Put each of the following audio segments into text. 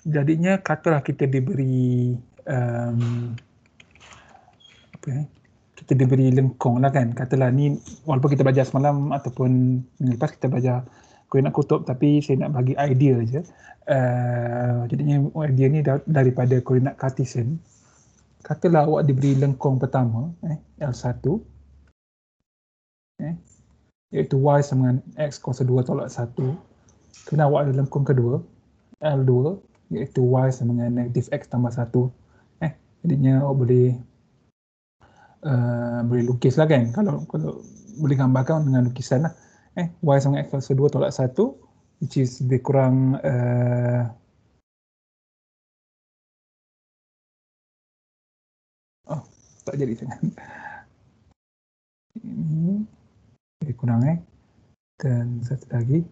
Jadinya katalah kita diberi kita diberi lengkung lah kan. Katalah ni walaupun kita belajar semalam ataupun minggu lepas kita belajar koordinat kutub, tapi saya nak bagi idea je. Jadinya idea ni daripada koordinat Cartesian. Katalah awak diberi lengkung pertama L1 iaitu Y sama dengan X kuasa 2 tolak 1. Kemudian awak ada lengkung kedua L2 iaitu Y sama dengan negatif X tambah 1. Jadinya awak boleh lukis lah kan, kalau boleh gambarkan dengan lukisan lah. Y sama X kuasa 2 tolak 1 which is lebih kurang tak jadi sangat. Ini lebih kurang dan satu lagi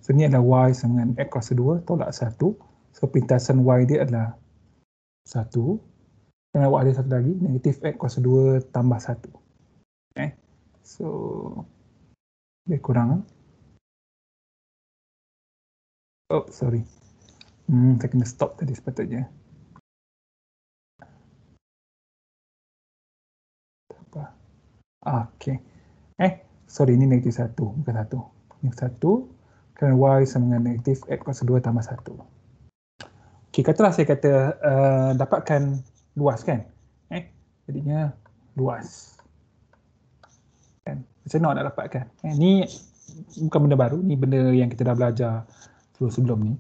so ni adalah Y sama dengan X kuasa 2 tolak 1. So pintasan Y dia adalah 1. Dan awak ada satu lagi, negatif X kuasa 2 tambah 1. So lebih kurang sorry. Saya kena stop tadi sepatutnya. Okay. Sorry, ini negatif 1, bukan 1. Ini 1, kerana Y sama dengan negatif X kuasa 2 tambah 1. Okay, katalah saya kata dapatkan luas kan. Jadinya luas. Kan? Macam mana nak dapatkan? Ni bukan benda baru, ni benda yang kita dah belajar sebelum ni.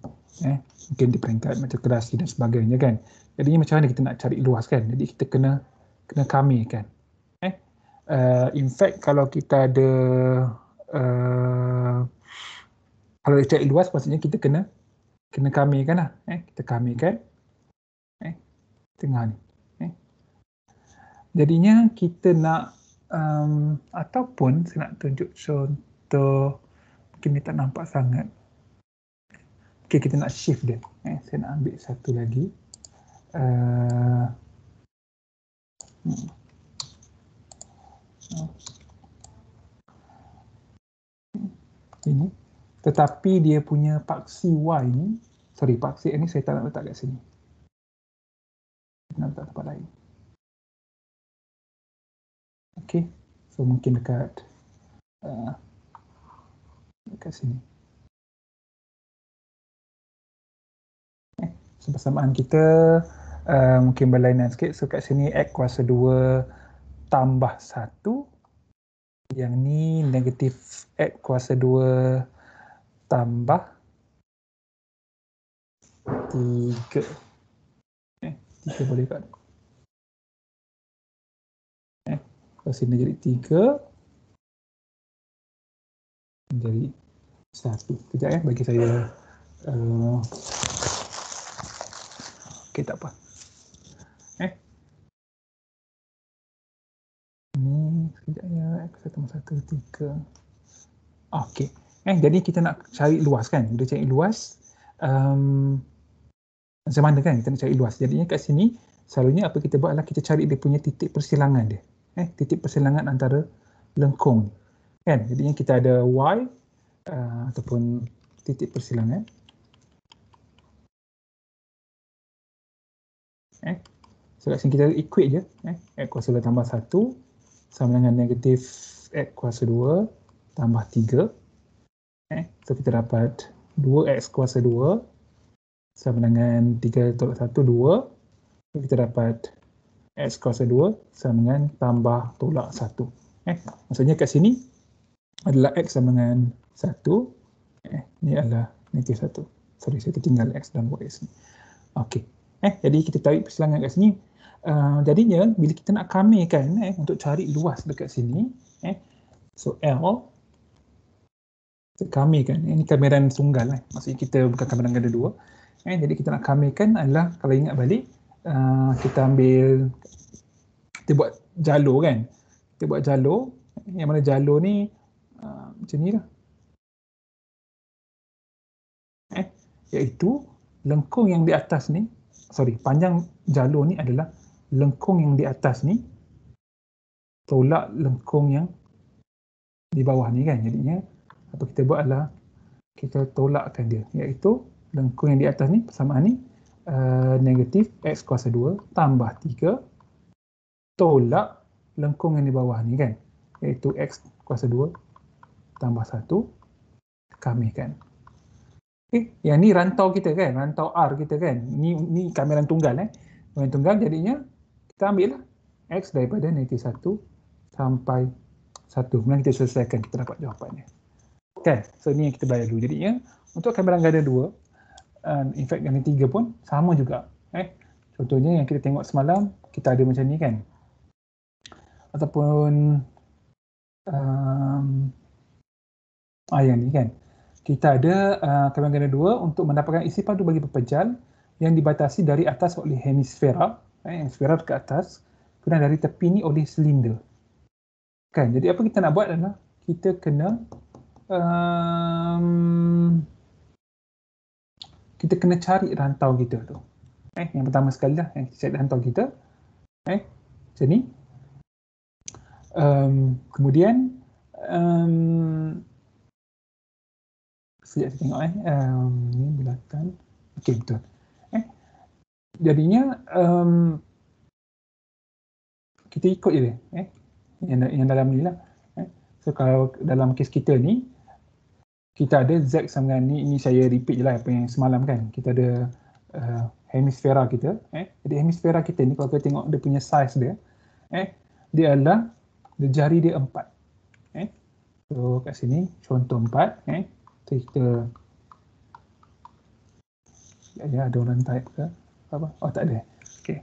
Mungkin di peringkat macam kedasi dan sebagainya kan. Jadinya macam mana kita nak cari luas kan? Jadi kita kena kamikan. In fact kalau kita ada kalau kita cari luas maksudnya kita kena kamikan lah. Kita kamikan tengah ni. Jadinya kita nak ataupun saya nak tunjuk contoh, mungkin ni tak nampak sangat. Okay, kita nak shift dia. Saya nak ambil satu lagi. Ini. Tetapi dia punya paksi Y ni, sorry, paksi X ni saya tak nak letak kat sini. Saya nak letak tempat lain. Okay, so mungkin dekat sini. So persamaan kita mungkin berlainan sikit. So kat sini X kuasa 2 tambah 1. Yang ni negatif X kuasa 2 tambah 3. 3 boleh tak? Kalau sini jadi 3 jadi 1. Sekejap bagi saya okey, tak apa. Ni sekejap ya, X1 tambah 1 3. Okey. Jadi kita nak cari luas kan? Bila cari luas macam mana kan kita nak cari luas? Jadinya kat sini selalunya apa kita buat adalah kita cari dia punya titik persilangan dia. Titik persilangan antara lengkung ni. Kan? Jadinya kita ada Y ataupun titik persilangan. So kat sini kita equate je. X kuasa 2 tambah 1 sama dengan negatif X kuasa 2 tambah 3. So kita dapat 2X kuasa 2 sama dengan 3 tolak 1, 2. So kita dapat X kuasa 2 sama dengan tambah tolak 1. Maksudnya kat sini adalah X sama dengan 1. Ni adalah negatif 1. Sorry, saya tertinggal X dan Y sini. Okey. Jadi kita tarik persilangan kat sini. Jadinya bila kita nak kamikan untuk cari luas dekat sini, so L kita kamikan. Ini kamiran tunggal maksudnya kita bukan kamiran ganda dua. Jadi kita nak kamikan adalah, kalau ingat balik, kita ambil, kita buat jalur kan. Kita buat jalur, yang mana jalur ni macam ni lah. Iaitu lengkung yang di atas ni, sorry, panjang jalur ni adalah lengkung yang di atas ni tolak lengkung yang di bawah ni kan. Jadinya apa kita buat adalah kita tolakkan dia, iaitu lengkung yang di atas ni, persamaan ni, negatif X kuasa 2 tambah 3 tolak lengkung yang di bawah ni kan, iaitu X kuasa 2 tambah 1 kamikan. Okay. Yang ni rantau kita kan, rantau R kita kan, ni kamiran tunggal kamiran tunggal, jadinya kita ambil lah X daripada negatif 1 sampai 1, kemudian kita selesaikan, kita dapat jawapannya. Kan? So ni yang kita belajar dulu. Jadinya untuk kamiran ganda 2, in fact ganda 3 pun sama juga. Contohnya yang kita tengok semalam, kita ada macam ni kan. Ataupun yang ni kan. Kita ada kamiran ganda 2 untuk mendapatkan isi padu bagi pepejal yang dibatasi dari atas oleh hemisfera, hemisfera dekat atas, kemudian dari tepi ni oleh silinder. Kan? Jadi apa kita nak buat adalah kita kena kita kena cari rantau kita tu. Yang pertama sekali lah, yang kita cari rantau kita. Macam ni. Kemudian sekejap saya tengok ni bulatan. Okey, betul. Jadinya kita ikut je dia. Yang dalam ni lah. So kalau dalam kes kita ni, kita ada Z sama dengan ni, ini saya repeat je lah apa yang semalam kan. Kita ada hemisfera kita. Jadi hemisfera kita ni kalau kita tengok dia punya size dia, dia adalah jari dia 4. So kat sini contoh 4. So kita ada orang type ke apa? Oh tak ada. Okey.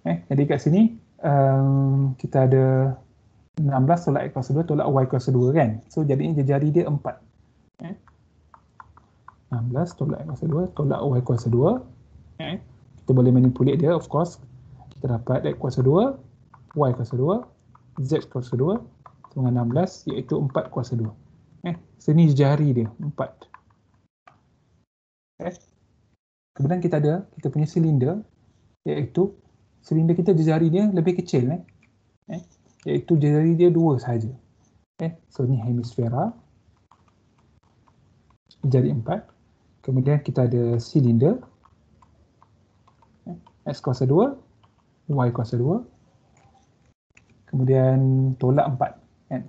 Jadi kat sini kita ada 16 tolak X kuasa 2 tolak Y kuasa 2 kan. So jadinya jari dia 4. 16 tolak X kuasa 2 tolak Y kuasa 2. Kita boleh manipulate dia, of course. Kita dapat X kuasa 2, Y kuasa 2, Z kuasa 2 dengan 16 iaitu 4 kuasa 2. Sini jari dia 4. Kemudian kita punya silinder, iaitu silinder kita jari dia lebih kecil, iaitu jari dia 2 sahaja. So ni hemisfera, jari 4. Kemudian kita ada silinder, X kuasa 2, Y kuasa 2. Kemudian tolak 4. Kan?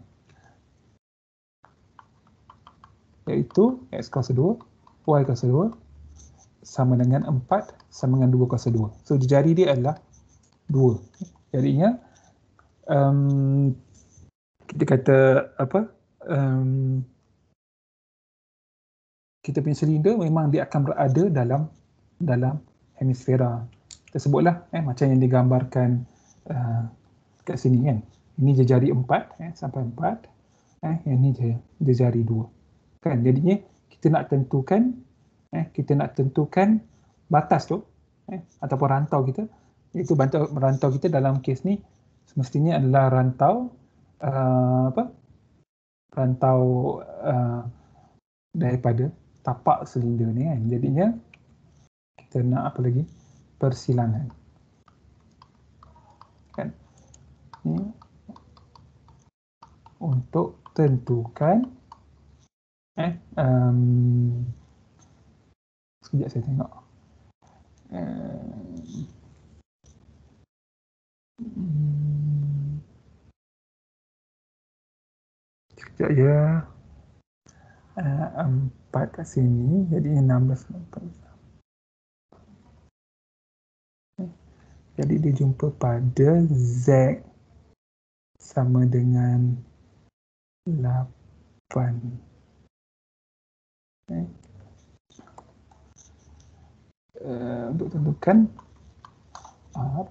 Iaitu X kuasa 2, Y kuasa 2 sama dengan 4 sama dengan 2 kuasa 2. So jari dia adalah 2. Jadinya kita kata apa? Kita punya silinder memang dia akan berada dalam hemisfera. Kita sebutlah macam yang digambarkan kat sini kan. Ini jari 4 sampai 4. Yang ni dia jari 2. Kan? Jadinya kita nak tentukan batas tu ataupun rantau kita, iaitu rantau kita dalam kes ni semestinya adalah rantau daripada tapak silinder ni kan. Jadinya kita nak apa lagi? Persilangan. Kan? Ni untuk tentukan sekejap saya tengok. Sekejap ya. 4 kat sini, jadi 16. Jadi dia jumpa pada Z sama dengan 8. Untuk tentukan R.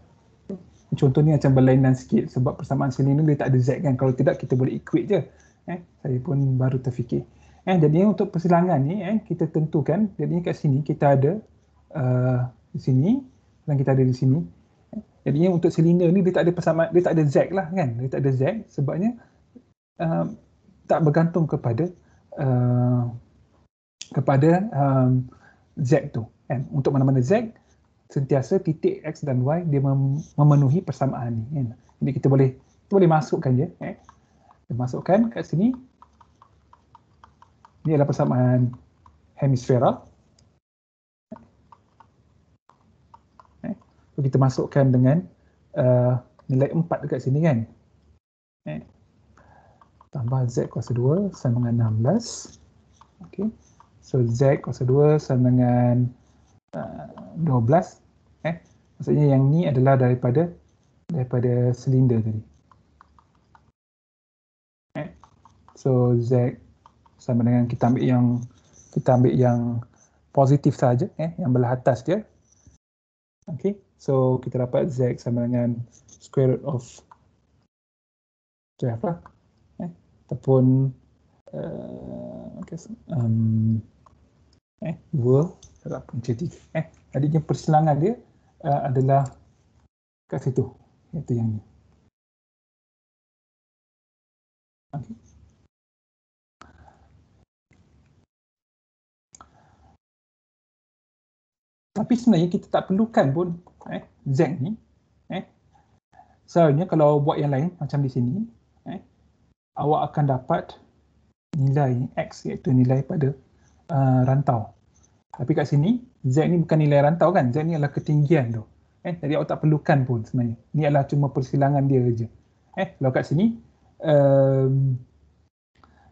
Contoh ni macam berlainan sikit sebab persamaan silinder dia tak ada Z kan. Kalau tidak kita boleh equate je. Saya pun baru terfikir. Jadinya untuk persilangan ni kita tentukan, jadinya kat sini kita ada di sini dan kita ada di sini. Jadinya untuk silinder ni dia tak ada persamaan, dia tak ada Z lah kan. Dia tak ada Z sebabnya tak bergantung kepada Z tu kan. Untuk mana-mana Z sentiasa titik X dan Y dia memenuhi persamaan ni kan. Jadi kita boleh masukkan je kita masukkan kat sini. Ini adalah persamaan hemisfera. So, kita masukkan dengan nilai 4 dekat sini kan. Tambah Z kuasa 2 sama dengan 16. Okay. So Z kuasa 2 sama dengan 12. Maksudnya yang ni adalah daripada silinder tadi. So Z sama dengan kita ambil yang positif saja, yang belah atas dia. Okay. So kita dapat Z sama dengan square root of 12 lah. Ataupun 2 darab punca 3. Jadinya persilangan dia adalah kat situ, iaitu yang ni. Okay. Tapi sebenarnya kita tak perlukan pun Z ni. Sebenarnya kalau buat yang lain macam di sini, awak akan dapat nilai X, iaitu nilai pada rantau. Tapi kat sini, Z ni bukan nilai rantau kan, Z ni adalah ketinggian tu. Jadi awak tak perlukan pun sebenarnya. Ni adalah cuma persilangan dia je. Kalau kat sini,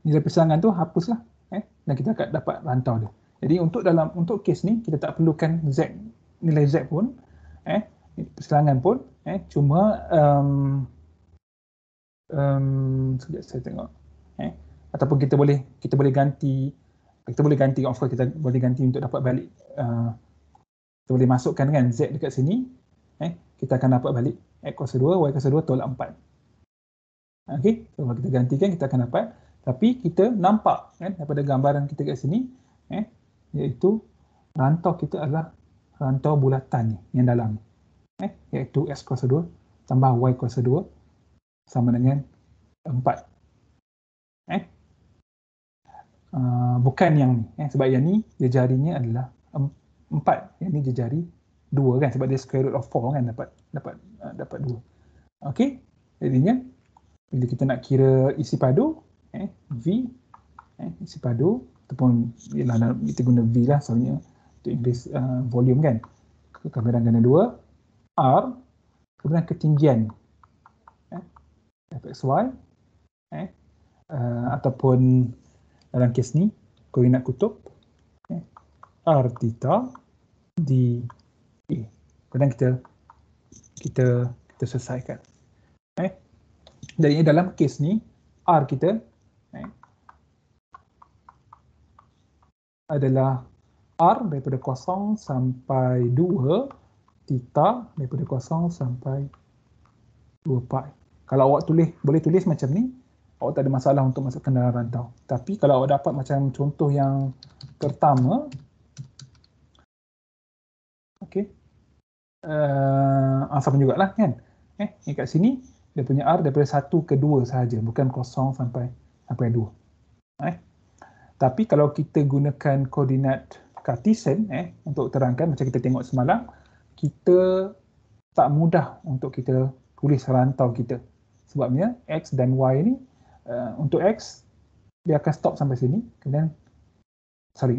nilai persilangan tu hapuslah, dan kita akan dapat rantau dia. Jadi untuk kes ni, kita tak perlukan Z, nilai Z pun, persilangan pun, cuma sekejap saya tengok. Ataupun kita boleh ganti, of course kita boleh ganti untuk dapat balik, kita boleh masukkan kan Z dekat sini, kita akan dapat balik X kuasa 2, Y kuasa 2 tolak 4. Okey, so kalau kita gantikan kita akan dapat, tapi kita nampak kan daripada gambaran kita kat sini, iaitu rantau kita adalah rantau bulatan ni yang dalam, iaitu X kuasa 2 tambah Y kuasa 2 sama dengan 4. Bukan yang ni, sebab yang ni jejarinya adalah 4, yang ni jejari 2 kan, sebab dia square root of 4 kan, dapat 2. Okey, jadinya bila kita nak kira isi padu, V, isi padu, ataupun kita guna V lah soalnya untuk increase volume kan, kemudian ganda 2, R, kemudian ketinggian Fxy, ataupun dalam kes ni koordinat kutub, R theta di A. Kemudian kita selesaikan. Jadi dalam kes ni R kita adalah R daripada 0 sampai 2, theta daripada 0 sampai 2 pi. Kalau awak boleh tulis macam ni, awak tak ada masalah untuk masukkan dalam rantau. Tapi kalau awak dapat macam contoh yang pertama, okey, sama jugalah kan. Kat sini dia punya R daripada 1 ke 2 sahaja, bukan 0 sampai 2. Tapi kalau kita gunakan koordinat Cartesian untuk terangkan, macam kita tengok semalam, kita tak mudah untuk kita tulis rantau kita. Sebabnya X dan Y ni, untuk X dia akan stop sampai sini, kemudian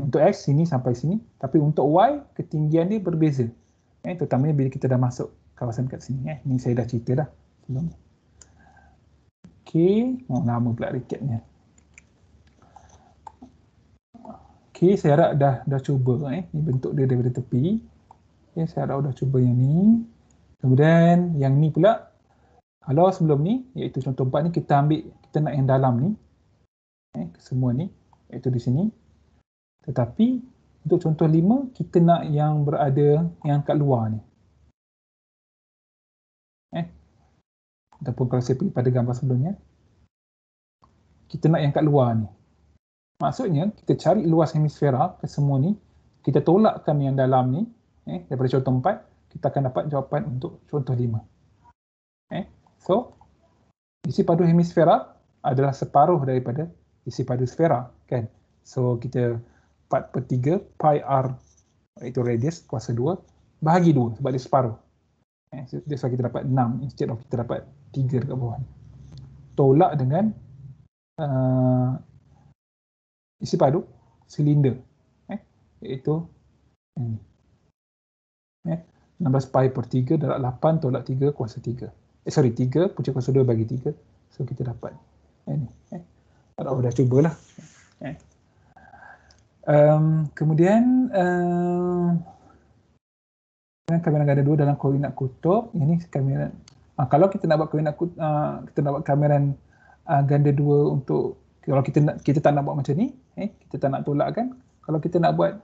untuk X sini sampai sini, tapi untuk Y ketinggian dia berbeza. Terutamanya bila kita dah masuk kawasan kat sini. Ni saya dah cerita dah sebelum ni. Okey, lama pula recapnya. Okey, saya harap dah cuba ni bentuk dia daripada tepi. Okey, saya harap dah cuba yang ni. Kemudian yang ni pula, kalau sebelum ni, iaitu contoh 4 ni, kita nak yang dalam ni, semua ni, iaitu di sini. Tetapi untuk contoh 5, kita nak yang berada yang kat luar ni. Ataupun kalau saya pergi pada gambar sebelumnya, kita nak yang kat luar ni. Maksudnya, kita cari luas hemisfera ke semua ni, kita tolakkan yang dalam ni, daripada contoh 4, kita akan dapat jawapan untuk contoh 5. So, isi padu hemisfera adalah separuh daripada isi padu sfera, kan? So, kita 4/3 pi r, itu radius kuasa 2, bahagi 2 sebab dia separuh. That's why kita dapat 6 instead of kita dapat 3 dekat bawah. Tolak dengan isi padu silinder. iaitu ini. 16 pi per 3 darab 8 tolak 3 kuasa 3. 3 punca kuasa 2 bagi 3. So kita dapat ini. Tak tahu dah cubalah. Kemudian kamera ganda 2 dalam koordinat kutub. Ini kamera. Kalau kita nak buat koordinat kita nak buat kamera ganda 2 untuk kalau kita tak nak buat macam ni, kita tak nak tolak kan. Kalau kita nak buat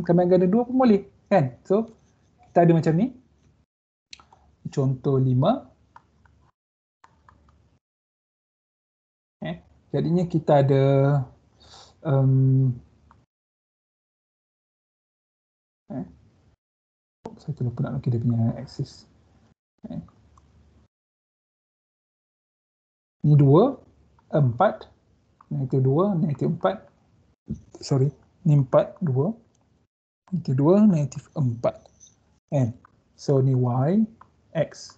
kamera ganda 2 pun boleh kan. So kita ada macam ni. Contoh 5. Jadinya kita ada saya terlupa nak lukis dia punya aksis. Ini 2, 4, negatif 2, negatif 4. Sorry, ini 4, 2, negatif 2, negatif 4. So ni Y, X.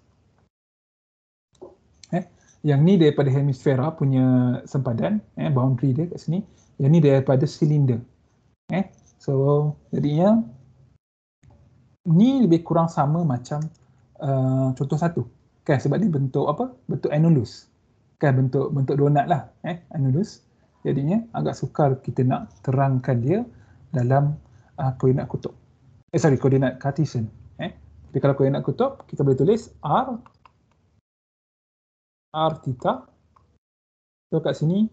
Yang ni daripada hemisfera punya sempadan, boundary dia kat sini. Yang ni daripada silinder. So jadinya ni lebih kurang sama macam contoh 1. Kan sebab dia bentuk apa? Bentuk annulus. Kan bentuk donat lah, annulus. Jadinya agak sukar kita nak terangkan dia dalam koordinat kutub. Koordinat Cartesian. Tapi kalau koordinat kutub kita boleh tulis R theta. So kat sini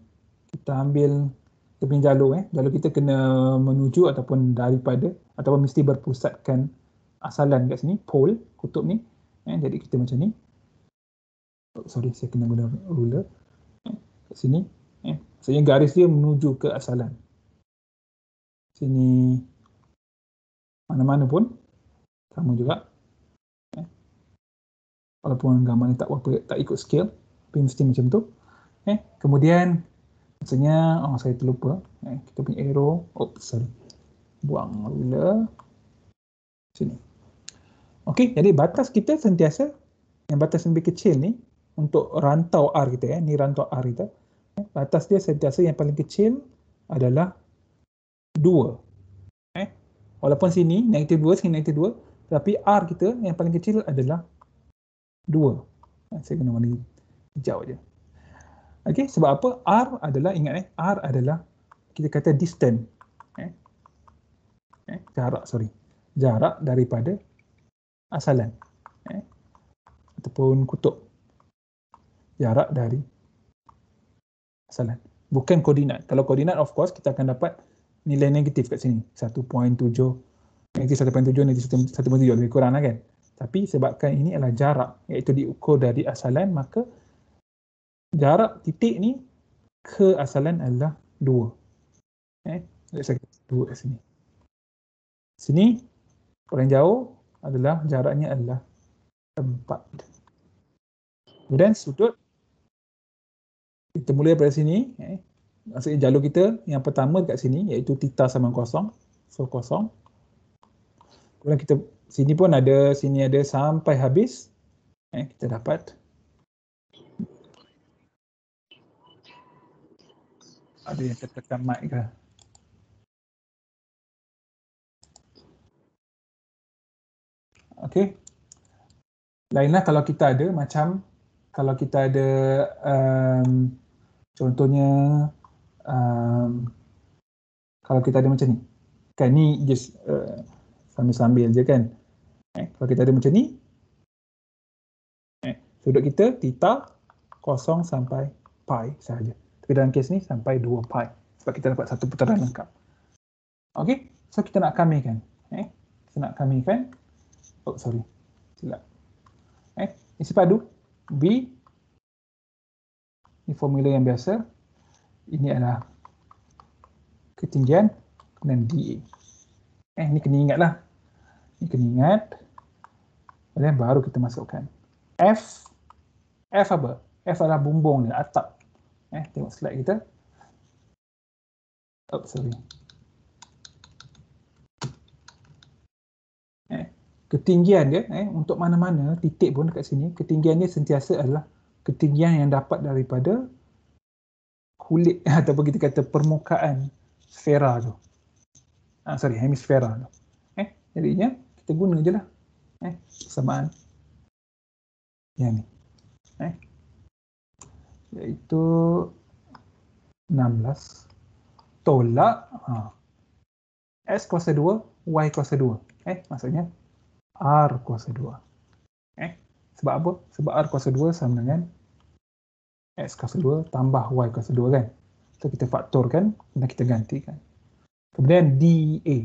kita ambil kita punya jalur. Jalur kita kena menuju ataupun daripada ataupun mesti berpusatkan asalan kat sini, pole kutub ni. Jadi kita macam ni. Sorry, saya kena guna ruler. Kat sini. Maksudnya garis dia menuju ke asalan. Sini mana-mana pun sama juga. Walaupun gambar ni tak ikut scale, tapi mesti macam tu. Kemudian maksudnya saya terlupa. Kita punya arrow. Buang ruler. Sini. Okey, jadi batas kita sentiasa yang batas yang lebih kecil ni untuk rantau R kita, ni rantau R kita. Batas dia sentiasa yang paling kecil adalah 2. Walaupun sini negatif 2, sini negatif 2, tapi R kita yang paling kecil adalah 2. Saya kena warna hijau je. Okey, sebab apa? R adalah, ingat R adalah kita kata distance. Jarak daripada asalan. Ataupun kutub. Jarak dari asalan. Bukan koordinat. Kalau koordinat, of course, kita akan dapat nilai negatif kat sini. 1.7, negatif 1.7, negatif 1.7, lebih kurang lah kan. Tapi sebabkan ini adalah jarak, iaitu diukur dari asalan, maka jarak titik ni ke asalan adalah 2. Saya kata 2 kat sini. Sini, paling jauh adalah jaraknya adalah 4. Kemudian sudut, kita mula daripada sini, maksudnya jalur kita yang pertama dekat sini, iaitu theta sama 0. So 0. Kemudian kita, sini pun ada, sini ada sampai habis. Kita dapat ada yang tertekan mic ke? Okey. Lainlah kalau kita ada macam kalau kita ada contohnya kalau kita ada macam ni. Kan ni just sambil-sambil je kan. Kalau kita ada macam ni, sudut kita theta 0 sampai pi sahaja. Tapi dalam kes ni sampai 2 pi sebab kita dapat satu putaran lengkap. Okey, so kita nak kamikan. Kita nak kamikan. Silap. Isi padu B. Ini formula yang biasa. Ini adalah ketinggian kemudian dA. Ini kena ingatlah. Ini kena ingat. Kemudian baru kita masukkan F. F apa? F adalah bumbung dia, atap. Tengok slide kita. Ketinggian dia, untuk mana-mana titik pun dekat sini, ketinggian dia sentiasa adalah ketinggian yang dapat daripada kulit ataupun kita kata permukaan sfera tu. hemisfera tu. Jadinya kita guna je lah persamaan yang ni. Iaitu 16 tolak X kuasa 2, Y kuasa 2. Maksudnya R kuasa 2. Sebab apa? Sebab R kuasa 2 sama dengan X kuasa 2 tambah Y kuasa 2 kan. So kita faktorkan dan kita gantikan. Kemudian dA.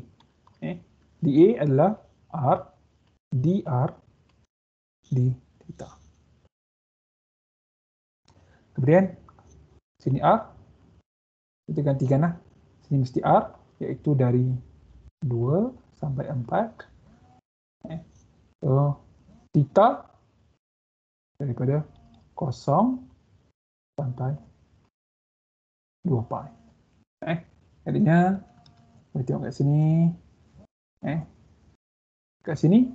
dA adalah R dr d theta. Kemudian sini R kita gantikan lah. Sini mesti R iaitu dari 2 sampai 4. So theta daripada 0 sampai 2 pi. Jadinya kita tengok kat sini. Kat sini.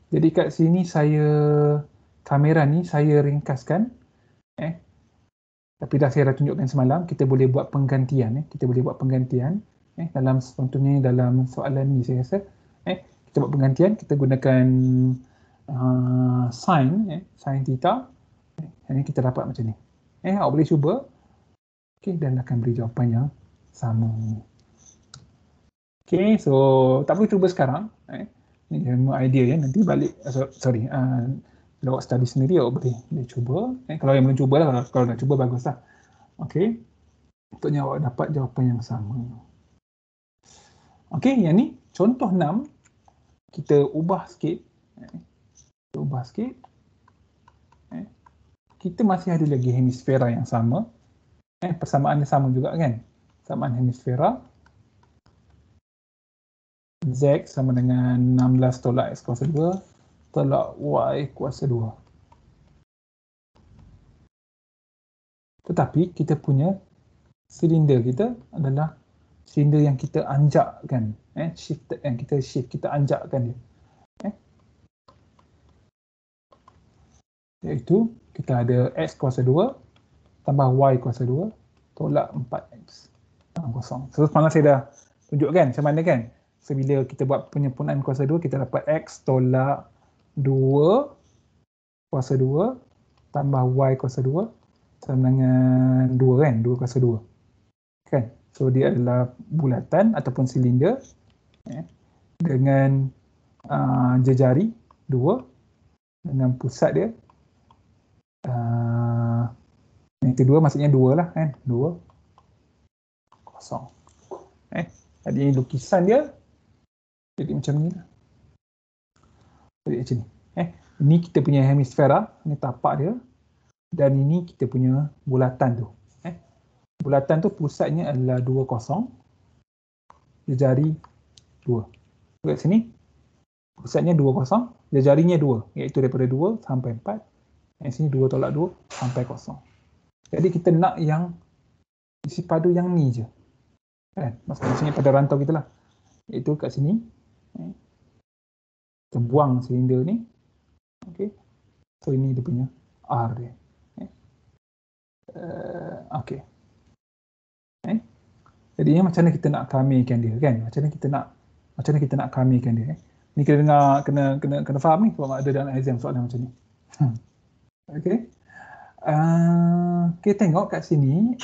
Jadi kat sini kamera ni saya ringkaskan. Tapi saya dah tunjukkan semalam, kita boleh buat penggantian. Dalam contohnya dalam soalan ni saya rasa. Kita buat penggantian, kita gunakan sin theta. Ini kita dapat macam ni. Awak boleh cuba. Dan akan beri jawapan yang sama. So tak perlu cuba sekarang. Ini semua idea nanti balik. Kalau awak study sendiri, awak boleh cuba. Kalau yang belum cuba lah, kalau nak cuba bagus lah. Untuknya awak dapat jawapan yang sama. Yang ni contoh 6. Kita ubah sikit. Kita masih ada lagi hemisfera yang sama. Persamaannya sama juga kan. Persamaan hemisfera. Z sama dengan 16 tolak X kuasa 2 tolak Y kuasa 2. Tetapi kita punya silinder kita adalah silinder yang kita anjakkan. Shifted kan. Kita anjakkan dia. Iaitu kita ada X kuasa 2 tambah Y kuasa 2 tolak 4X. Kosong. So semalam saya dah tunjukkan macam mana kan. So bila kita buat penyempurnaan kuasa 2, kita dapat X tolak 2 kuasa 2 tambah Y kuasa 2 sama dengan 2 kan. 2 kuasa 2. Kan? So dia adalah bulatan ataupun silinder dengan jejari 2 dengan pusat dia. Yang kedua maksudnya 2 lah kan. 2 kosong. Jadi lukisan dia jadi macam ni lah. Jadi macam ni. Ini kita punya hemisfera, ini tapak dia. Dan ini kita punya bulatan tu. Bulatan tu pusatnya adalah 2 kosong. Jejari 2. Kat sini pusatnya 2 kosong, jejarinya 2, iaitu daripada 2 sampai 4. Yang sini 2 tolak 2 sampai kosong. Jadi kita nak yang isi padu yang ni je. Kan? Maksudnya pada rantau kita lah. Iaitu kat sini. Kita buang silinder ni. So ini dia punya R dia. Jadinya macam mana kita nak kamikan dia kan? Macam mana kita nak kamikan dia? Ni kena dengar, kena faham ni sebab ada dalam exam soalan macam ni. Kita tengok kat sini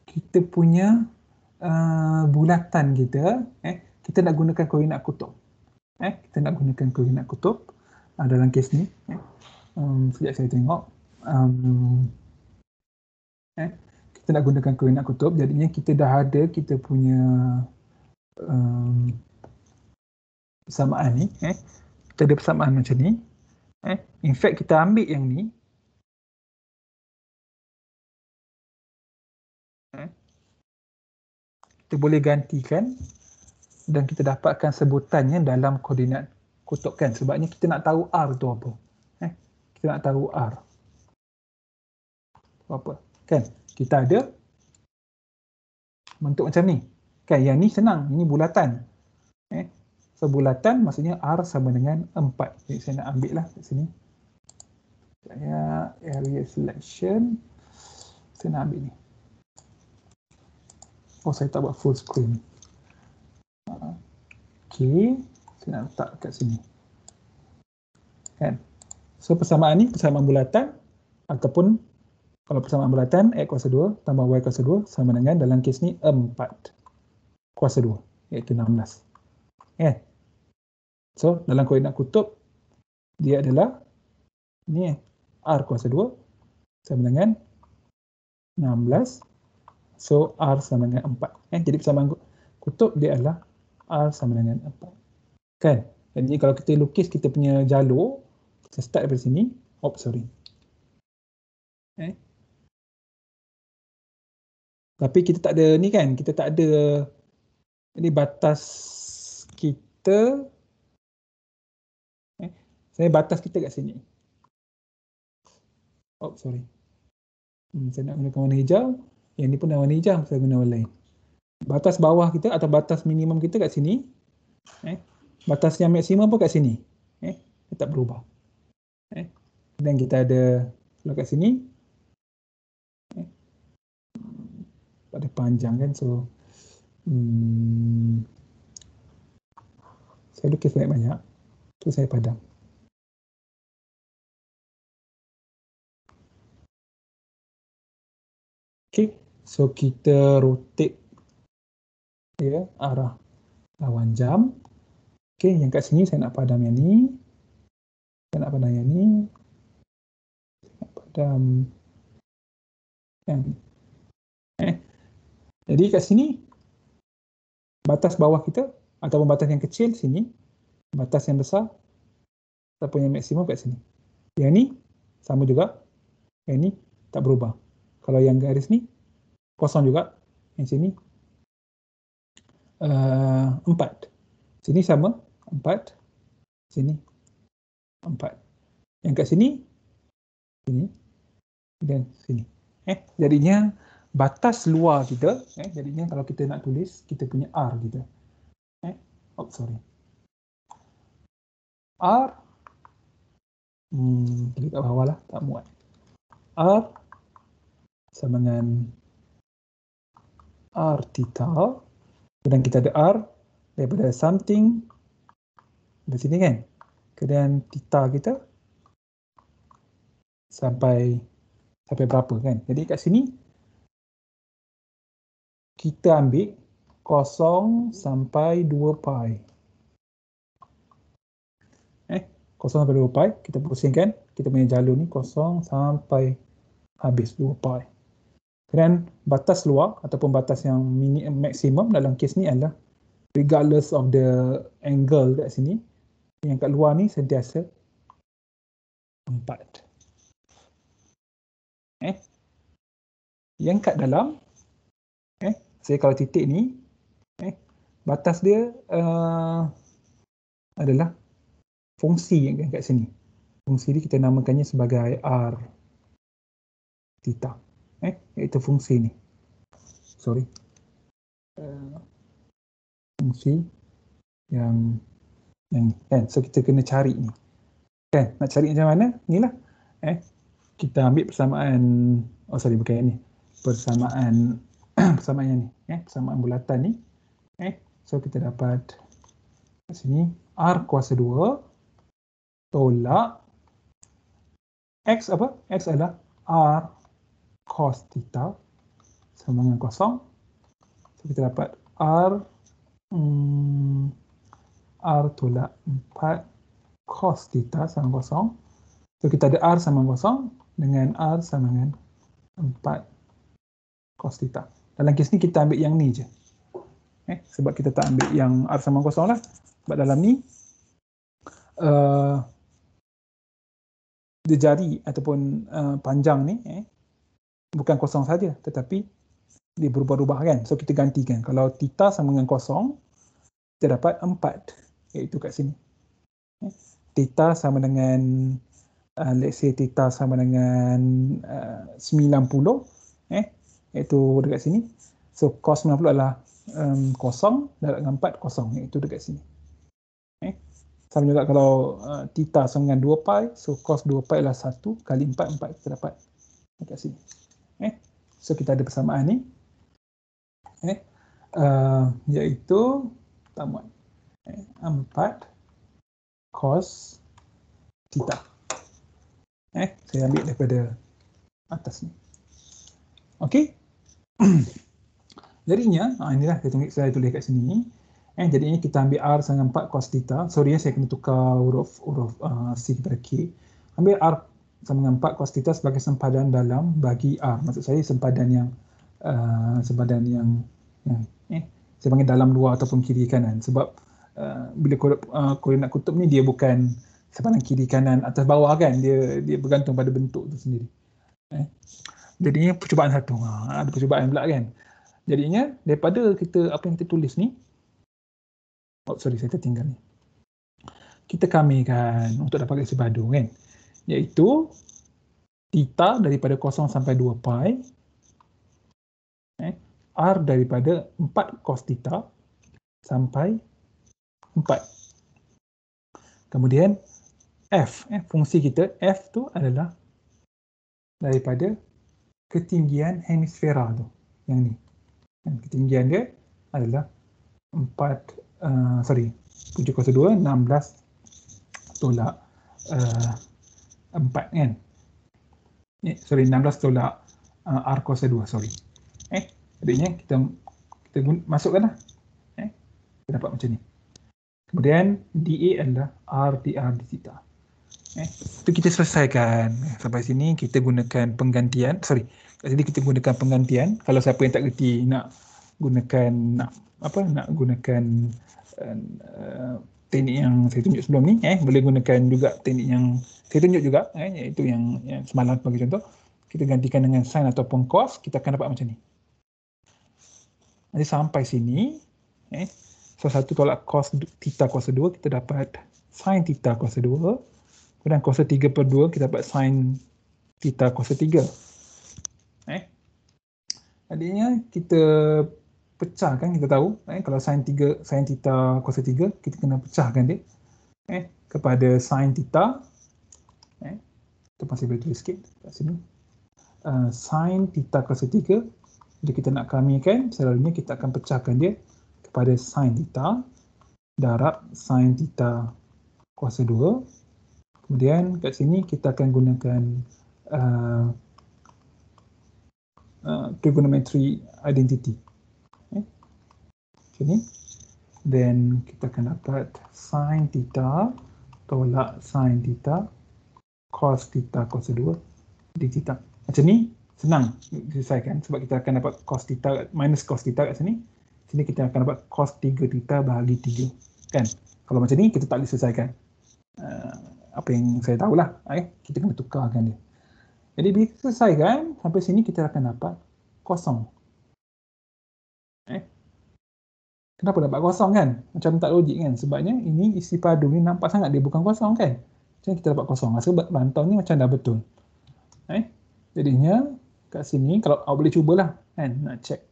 kita punya bulatan kita, kita nak gunakan koordinat kutub. Kita nak gunakan koordinat kutub dalam kes ni. Sekejap saya tengok. Kita nak gunakan koordinat kutub, jadinya kita dah ada kita punya persamaan ni. Kita ada persamaan macam ni. In fact kita ambil yang ni. Kita boleh gantikan dan kita dapatkan sebutannya dalam koordinat kutub kan. Sebabnya kita nak tahu R tu apa. Kita nak tahu R. Apa? Kan? Kita ada bentuk macam ni. Kan? Yang ni senang. Ini bulatan. So bulatan maksudnya R sama dengan 4. Jadi saya nak ambil lah kat sini. Saya area selection. Saya nak ambil ni. Oh, saya tak buat full screen. Okey, saya nak letak kat sini. Kan? So persamaan ni persamaan bulatan ataupun kalau persamaan bulatan X kuasa 2 tambah Y kuasa 2 sama dengan dalam kes ni 4 kuasa 2 iaitu 16. Kan? So dalam koordinat kutub dia adalah ni R kuasa 2 sama dengan 16. So R sama dengan 4. Jadi persamaan kutub dia adalah R sama dengan 4. Kan? Jadi kalau kita lukis kita punya jalur, kita start dari sini. Tapi kita tak ada ni kan, kita tak ada ini batas kita. Saya batas kita kat sini. Saya nak gunakan warna hijau. Yang ni pun dah warna hijau, saya guna warna lain. Batas bawah kita atau batas minimum kita kat sini. Batas yang maksimum pun kat sini. Dia tak berubah. Dan kita ada kalau kat sini. Pada panjang kan, so saya lukis banyak-banyak. Tu saya padam. Okay, so kita rotate arah lawan jam. Okay, yang kat sini saya nak padam yang ni. Saya nak padam yang ni. Saya nak padam yang ni. Jadi kat sini, batas bawah kita, ataupun batas yang kecil sini, batas yang besar, ataupun yang maksimum kat sini. Yang ni, sama juga. Yang ni, tak berubah. Kalau yang garis ni, kosong juga. Yang sini, 4. Sini sama, 4. Sini, 4. Yang kat sini, sini, dan sini. Jadinya, batas luar kita, jadinya kalau kita nak tulis, kita punya R kita. R, tulis kat bawah lah, tak muat. R sama dengan R theta, kemudian kita ada R daripada something dari sini kan, kemudian theta kita sampai berapa kan. Jadi kat sini kita ambil 0 sampai 2 pi. 0 sampai 2 pi, kita pusingkan, kita punya jalur ni 0 sampai habis 2 pi. Dan batas luar ataupun batas yang maksimum dalam kes ni adalah regardless of the angle kat sini, yang kat luar ni sentiasa 4. Yang kat dalam, saya kalau titik ni, batas dia adalah fungsi yang kat sini. Fungsi ni kita namakannya sebagai R theta. Iaitu fungsi ni. Fungsi yang ni. So kita kena cari ni. Nak cari macam mana? Inilah. Kita ambil persamaan, bukan yang ni. Persamaan yang ni. Persamaan bulatan ni. So kita dapat kat sini R kuasa 2 tolak X apa? X adalah R cos theta sama dengan 0. So kita dapat R tolak 4 cos theta sama 0. So kita ada R sama 0 dengan R sama dengan 4 cos theta. Dalam kes ni kita ambil yang ni je. Sebab kita tak ambil yang R sama 0 lah. Sebab dalam ni dia jari ataupun panjang ni bukan 0 saja, tetapi dia berubah-ubah kan. So kita gantikan. Kalau theta sama dengan 0, kita dapat 4, iaitu kat sini. Theta sama dengan let's say theta sama dengan 90, iaitu dekat sini. So cos 90 adalah 0, darab dengan 4, 0, iaitu dekat sini. Sama juga kalau theta sama dengan 2 pi, so cos 2 pi adalah 1 kali 4, 4 kita dapat dekat sini. So kita ada persamaan ni, iaitu tak muat. 4 cos theta. Saya ambil daripada atas ni. Okey. Jadinya, inilah saya tulis kat sini. Jadinya kita ambil R sama 4 cos theta. Sorry saya kena tukar huruf C kepada K. Ambil R sama dengan 4 cos theta sebagai sempadan dalam bagi R. Maksud saya sempadan yang saya panggil dalam, luar ataupun kiri kanan. Sebab bila koordinat kutub ni dia bukan sempadan kiri kanan atas bawah kan. Dia bergantung pada bentuk tu sendiri. Jadinya percubaan satu. Ada percubaan pula kan. Jadinya daripada apa yang kita tulis ni, saya tertinggal ni. Kita kamikan untuk dapat garis padu kan. Iaitu theta daripada 0 sampai 2 pi. R daripada 4 cos theta sampai 4. Kemudian F, fungsi kita, F tu adalah daripada ketinggian hemisfera tu. Yang ni. Ketinggian dia adalah 7,2, 16 tolak 4 kan. 16 tolak R kuasa 2, Adanya kita masukkanlah. Kita dapat macam ni. Kemudian dA adalah R dr d theta. Itu kita selesaikan. Sampai sini kita gunakan penggantian. Kat sini kita gunakan penggantian. Kalau siapa yang tak reti nak gunakan teknik yang saya tunjuk sebelum ni, boleh gunakan juga teknik yang saya tunjuk juga, iaitu yang semalam bagi contoh. Kita gantikan dengan sin ataupun cos, kita akan dapat macam ni. Jadi sampai sini, salah satu tolak cos theta kuasa 2, kita dapat sin theta kuasa 2. Kemudian kuasa 3/2, kita dapat sin theta kuasa 3. Adanya kita pecahkan, kita tahu kalau sin theta kuasa 3, kita kena pecahkan dia kepada sin theta. Kita masih boleh tulis sikit kat sini. Sin theta kuasa 3, jadi kita nak kamikan, selalunya kita akan pecahkan dia kepada sin theta darab sin theta kuasa 2. Kemudian kat sini kita akan gunakan trigonometry identity. Macam ni. Then kita akan dapat sin theta tolak sin theta cos theta kuasa 2 d theta. Macam ni senang diselesaikan sebab kita akan dapat cos theta minus cos theta kat sini. Sini kita akan dapat cos 3 theta bahagi 3. Kan? Kalau macam ni kita tak boleh selesaikan. Apa yang saya tahulah, kita kena tukarkan dia. Jadi bila kita selesaikan sampai sini, kita akan dapat kosong. Kenapa dapat kosong kan? Macam tak logik kan? Sebabnya ini isi padu ni nampak sangat dia bukan kosong kan? Macam kita dapat kosong. Sebab rantau ni macam dah betul. Jadinya kat sini kalau awak boleh cubalah kan, nak check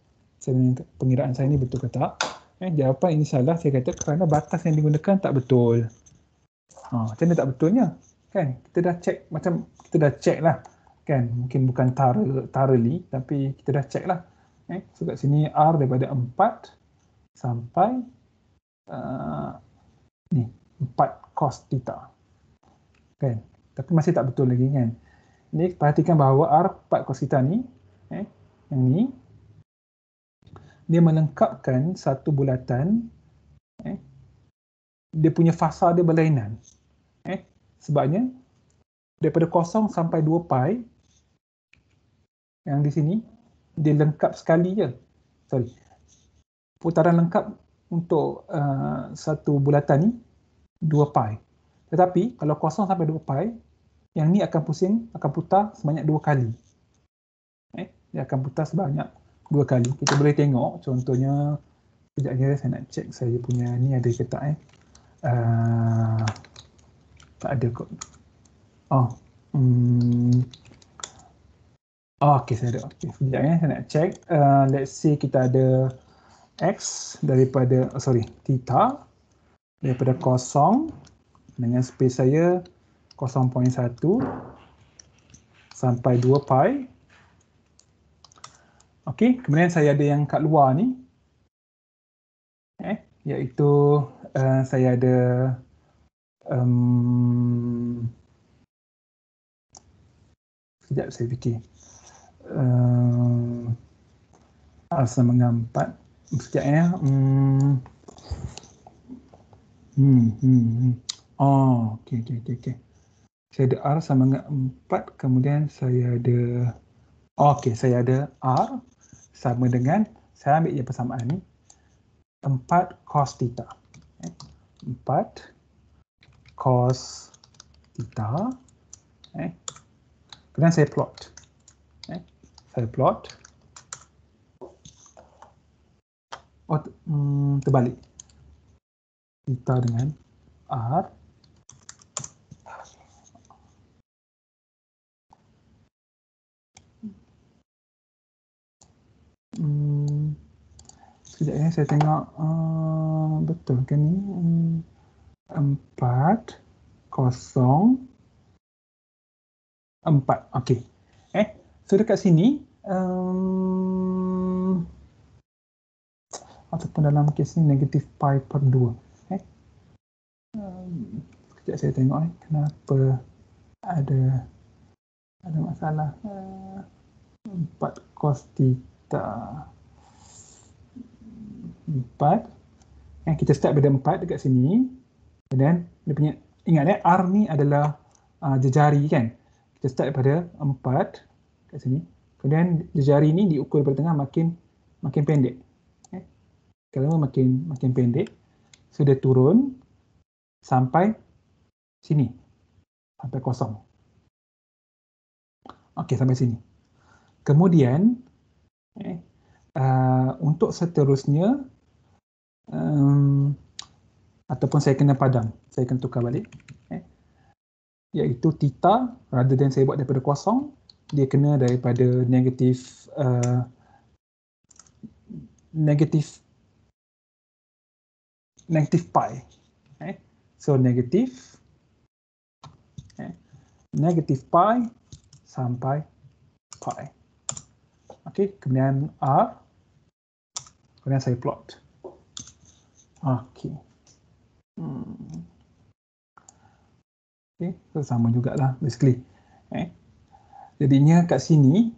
pengiraan saya ni betul ke tak. Jawapan ini salah, saya kata kerana batas yang digunakan tak betul. Macam mana tak betulnya? Kan? Kita dah check lah. Kan? Mungkin bukan thoroughly, tapi kita dah check lah. So kat sini R daripada 4 sampai 4 cos theta. Kan? Tapi masih tak betul lagi kan? Ini perhatikan bahawa R 4 cos theta ni, yang ni, dia melengkapkan satu bulatan, dia punya fasa dia berlainan. Sebabnya, daripada 0 sampai 2 pi, yang di sini, dia lengkap sekali je. Putaran lengkap untuk satu bulatan ni, 2 pi. Tetapi, kalau 0 sampai 2 pi, yang ni akan putar sebanyak 2 kali. Dia akan putar sebanyak 2 kali. Kita boleh tengok, contohnya, sekejap je saya nak cek saya punya ni ada ke tak. Tak ada kot. Okey, saya ada. Okey, sekejap saya nak cek. Let's say kita ada X daripada, theta daripada 0 dengan space saya 0.1 sampai 2 pi. Okey, kemudian saya ada yang kat luar ni. iaitu saya ada sekejap saya fikir. R sama dengan 4. Sekejap ya. Oh, okey. Saya ada R sama dengan 4, kemudian saya ada saya ada R sama dengan, saya ambil je persamaan ni, 4 cos theta. 4 cos theta. Kemudian saya plot. Saya plot. Terbalik. Theta dengan R. Sekejap ya, saya tengok betul ke ni. 4 kosong 4. Okey. So dekat sini ataupun dalam kes ni negatif pi per 2. Sekejap saya tengok kenapa ada masalah. 4 cos theta 4. Kita start pada 4 dekat sini. Dan dia punya, ingat R ni adalah jejari kan. Kita start pada 4 kat sini. Kemudian jejari ni diukur pada tengah makin pendek. Kalau makin pendek, so dia turun sampai sini. Sampai kosong. Okey, sampai sini. Kemudian untuk seterusnya ataupun saya kena padam, saya kena tukar balik, iaitu theta, rather than saya buat daripada kosong, dia kena daripada negatif pi. So negatif pi sampai pi. Okey, kemudian R, kemudian saya plot. Okey. So sama jugalah basically. Jadinya kat sini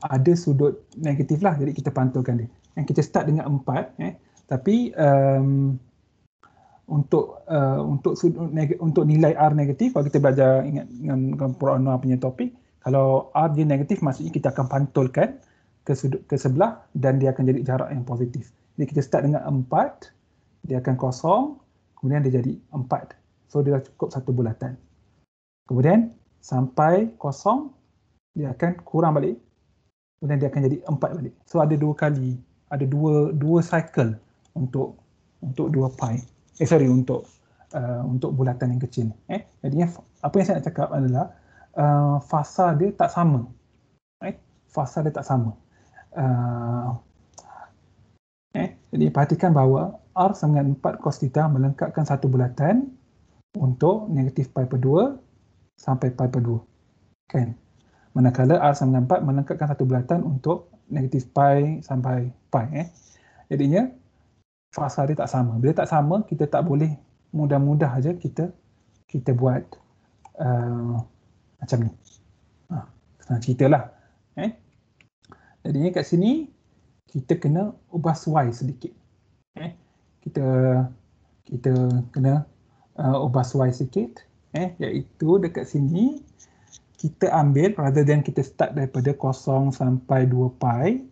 ada sudut negatif lah, jadi kita pantulkan dia. Kita start dengan 4, tapi untuk nilai R negatif, kalau kita belajar ingat dengan Purana punya topik, kalau R dia negatif maksudnya kita akan pantulkan ke sebelah dan dia akan jadi jarak yang positif. Jadi kita start dengan 4, dia akan kosong, kemudian dia jadi 4. So dia dah cukup satu bulatan. Kemudian sampai kosong, dia akan kurang balik, kemudian dia akan jadi 4 balik. So ada dua kali, ada dua cycle untuk 2 pi. Untuk bulatan yang kecil. Jadinya apa yang saya nak cakap adalah fasa dia tak sama. Fasa dia tak sama. Jadi perhatikan bahawa R sama dengan 4 cos theta melengkapkan satu bulatan untuk negatif pi per 2 sampai pi per 2. Kan? Manakala R sama dengan 4 melengkapkan satu bulatan untuk negatif pi sampai pi. Jadinya fasa dia tak sama. Bila tak sama, kita tak boleh mudah-mudah aja kita buat macam ni. Senang ceritalah. Jadinya kat sini kita kena ubah Y sedikit. Kita kena ubah Y sedikit. Iaitu dekat sini kita ambil, rather than kita start daripada 0 sampai 2 pi,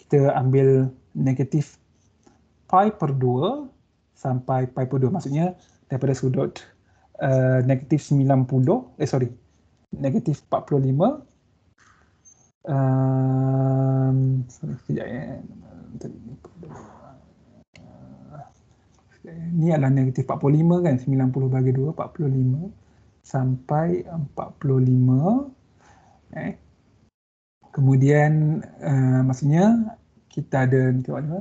kita ambil negatif pi per 2 sampai pi per 2. Maksudnya daripada sudut negatif 90, negatif 45, sekejap ya. Ni adalah negatif 45 kan, 90 bagi 2, 45 sampai 45. Kemudian maksudnya kita ada 90.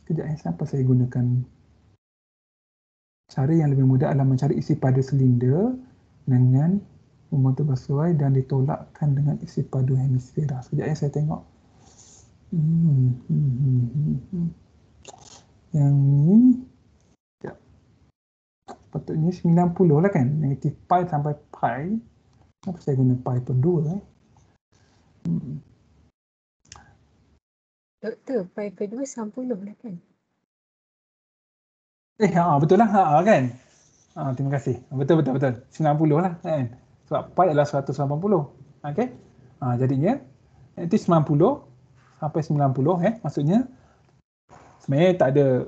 Sekejap ya, siapa saya gunakan? Cara yang lebih mudah adalah mencari isi pada silinder dengan momentum bersesuai dan ditolakkan dengan isi padu hemisfera. Sekejap ya, saya tengok. Yang ni sekejap. Patutnya 90 lah kan, negatif pi sampai pi. Kenapa saya guna pi per 2 Doktor, pi per 2 90 lah kan? Betul lah kan. Terima kasih. Betul. 90 lah kan. Sebab pi adalah 180. Okey. Jadinya nanti 90 sampai 90 maksudnya sebenarnya tak ada,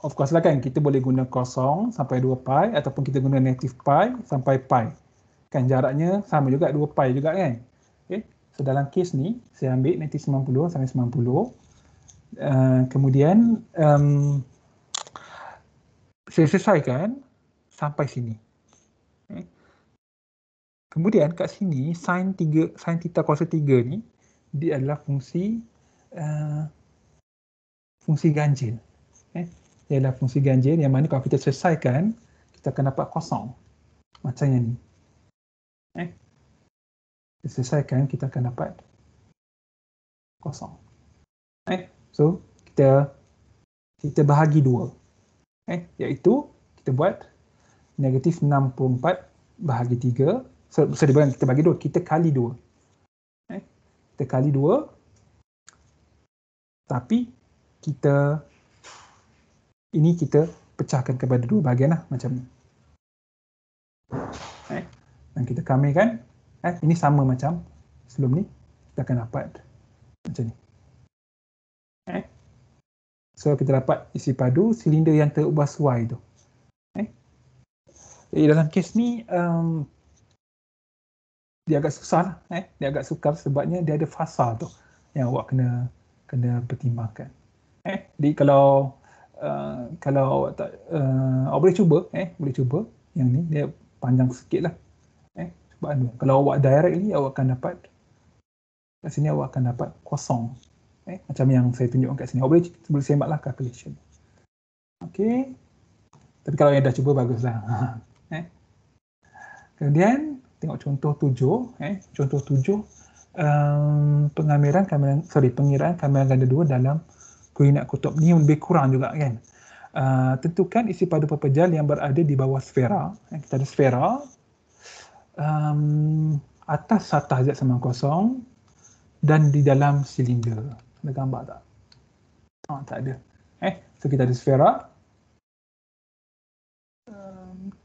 of course lah kan, kita boleh guna 0 sampai 2 pi ataupun kita guna negatif pi sampai pi. Kan jaraknya sama juga 2 pi juga kan. Okey. So dalam kes ni saya ambil negatif 90 sampai 90. Kemudian saya selesaikan sampai sini. Okay. Kemudian kat sini sin theta kuasa 3 ni dia adalah fungsi ganjil. Dia adalah fungsi ganjil yang mana kalau kita selesaikan kita akan dapat kosong macam yang ni. Kita selesaikan kita akan dapat kosong. So kita bahagi 2. Iaitu kita buat negatif 64 bahagi 3. Sorry, bukan kita bagi 2, kita kali 2. Kita kali 2, tapi kita pecahkan kepada 2 bahagian lah, macam ni. Dan kita kamikan, ini sama macam sebelum ni, kita akan dapat macam ni. So kita dapat isi padu silinder yang terubah sesuai tu. Jadi dalam kes ni dia agak susah lah, dia agak sukar sebabnya dia ada fasa tu yang awak kena pertimbangkan. Jadi kalau awak tak awak boleh cuba yang ni, dia panjang sikit lah. Sebab kalau awak directly awak akan dapat kat sini, awak akan dapat kosong. Macam yang saya tunjukkan kat sini. Awak boleh semaklah calculation. Okey. Tapi kalau yang dah cuba baguslah. Kemudian tengok contoh 7. Contoh 7, pengiraan kamera ganda 2 dalam koordinat kutub ni lebih kurang juga kan. Tentukan isi padu pepejal yang berada di bawah sfera. Kita ada sfera. Atas satah Z sama 0 dan di dalam silinder. Ada gambar tak? Tak ada. So kita ada sfera.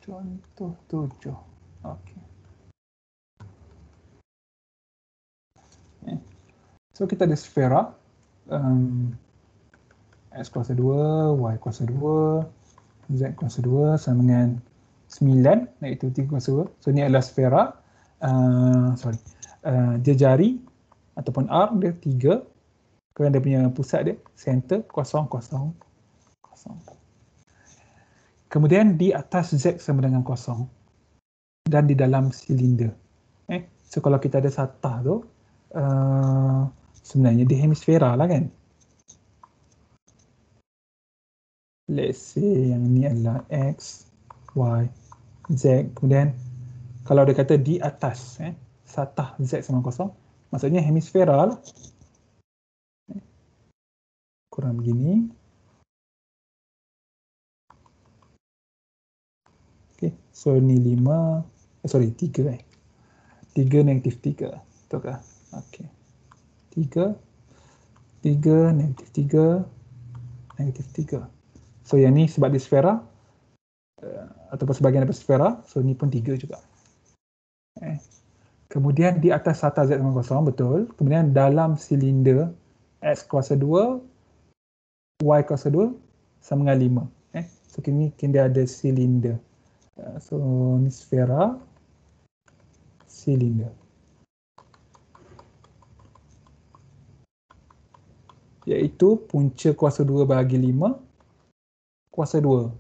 Contoh 7. Okey. So kita ada sfera. X kuasa 2, Y kuasa 2, Z kuasa 2 sama dengan 9, iaitu 3 kuasa 2. So ni adalah sfera. Jejari ataupun R dia 3. Kemudian dia punya pusat dia, center, 0, 0, 0. Kemudian di atas Z sama dengan 0. Dan di dalam silinder. So kalau kita ada satah tu, sebenarnya di hemisfera lah kan. Let's say yang ni adalah X, Y, Z. Kemudian kalau dia kata di atas, satah Z sama 0, maksudnya hemisfera lah. Kurang begini. Okay, so ni 3 3 negatif 3. Betul ke? Okay. 3 negatif 3 negatif 3. So yang ni sebab dia sfera ataupun sebahagian daripada sfera, so ni pun 3 juga. Kemudian di atas satah Z sama 0, betul. Kemudian dalam silinder X kuasa 2, Y kuasa 2 sama dengan 5. So kini dia ada silinder. So ni sfera, silinder. Iaitu punca kuasa 2 bahagi 5 kuasa 2.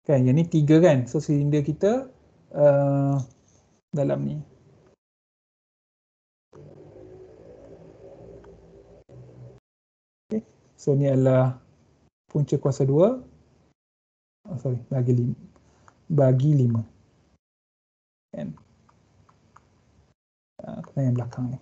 Kan, yang ni 3 kan. So silinder kita dalam ni. Okay. So ni adalah punca kuasa 2. Bagi 5. Kan. Kena yang belakang ni.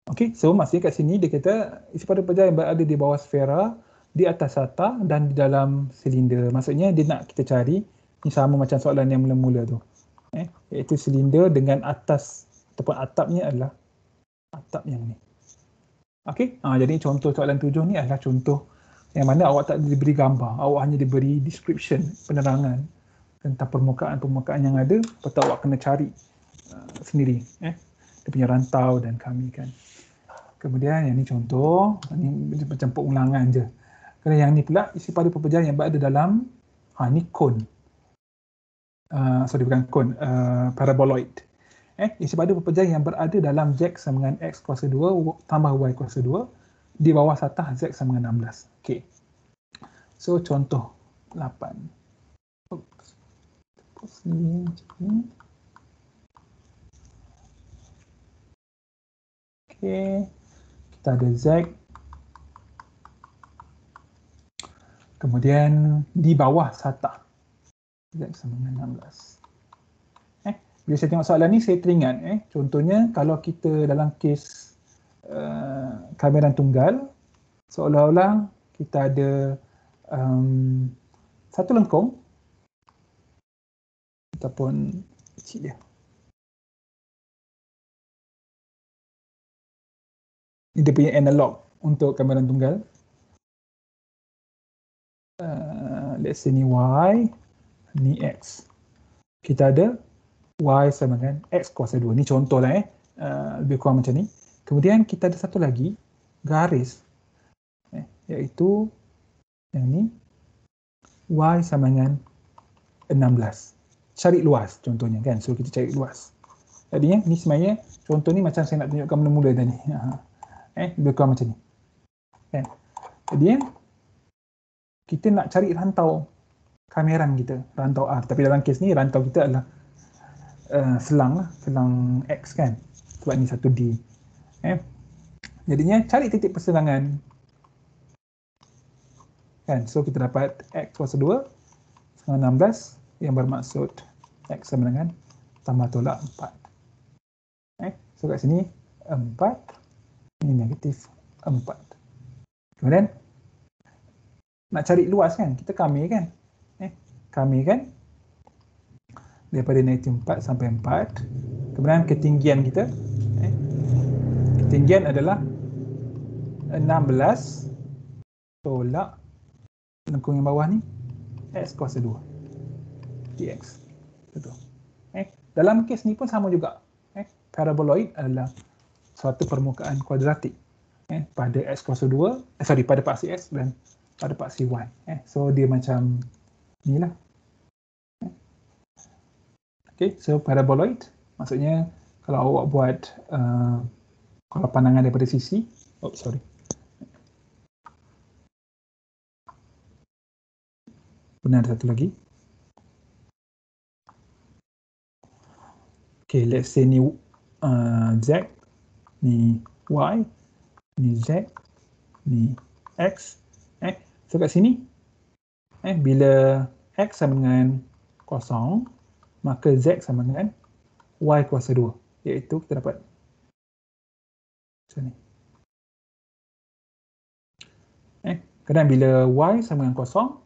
Okey, so maksudnya kat sini dia kata isi pada pelajar yang berada di bawah sfera, di atas rata dan di dalam silinder. Maksudnya dia nak kita cari, ni sama macam soalan yang mula-mula tu. Iaitu silinder dengan atas ataupun atapnya adalah atap yang ni. Okey, jadi contoh soalan 7 ni adalah contoh yang mana awak tak diberi gambar, awak hanya diberi description, penerangan tentang permukaan-permukaan yang ada, lepas tu awak kena cari sendiri. Dia punya rantau dan kami kan. Kemudian yang ni contoh, ni macam pengulangan je. Kerana yang ni pula isi pada pepejahan yang berada dalam ni cone. Sorry bukan cone, paraboloid. Isi pada pepejahan yang berada dalam z sama dengan x kuasa 2 tambah y kuasa 2 di bawah satah z sama dengan 16. Okey. So contoh 8. Oops. Ni macam ni. Okey. Kita ada Z. Kemudian di bawah satah Z sama dengan 16. Bila saya tengok soalan ni saya teringat contohnya kalau kita dalam kes kameran tunggal, seolah-olah kita ada satu lengkung ataupun kecil dia. Ini dia punya analog untuk kameran tunggal. Let's say ni Y, ni X. Kita ada Y sama dengan X kuasa 2. Ni contoh lah lebih kurang macam ni. Kemudian kita ada satu lagi garis iaitu yang ni Y sama dengan 16. Cari luas contohnya kan. So kita cari luas. Jadinya ni sebenarnya contoh ni macam saya nak tunjukkan mula-mula tadi. Lebih kurang macam ni. Kan? Jadi kita nak cari rantau kameran kita, rantau R. Tapi dalam kes ni rantau kita adalah selang X kan. Sebab ni satu D. Jadinya cari titik perselangan. Kan? So kita dapat X kuasa 2 sama 16 yang bermaksud X sama dengan tambah tolak 4. So kat sini 4, ini negatif 4. Kemudian nak cari luas kan, kita kami kan. Kami kan daripada negatif 4 sampai 4. Kemudian ketinggian kita, ketinggian adalah 16 tolak lengkung yang bawah ni X kuasa 2 dx. Betul. Dalam kes ni pun sama juga. Paraboloid adalah suatu permukaan kuadratik pada X kuasa 2, pada paksi X dan pada paksi Y. So dia macam ni lah. Okay, so paraboloid maksudnya kalau awak buat kalau pandangan daripada sisi, benar satu lagi. Okay, let's say ni Z, ni Y, ni Z, ni X. So kat sini, bila X sama dengan kosong, maka Z sama dengan Y kuasa 2. Iaitu kita dapat macam ni. Kadang bila Y sama dengan kosong,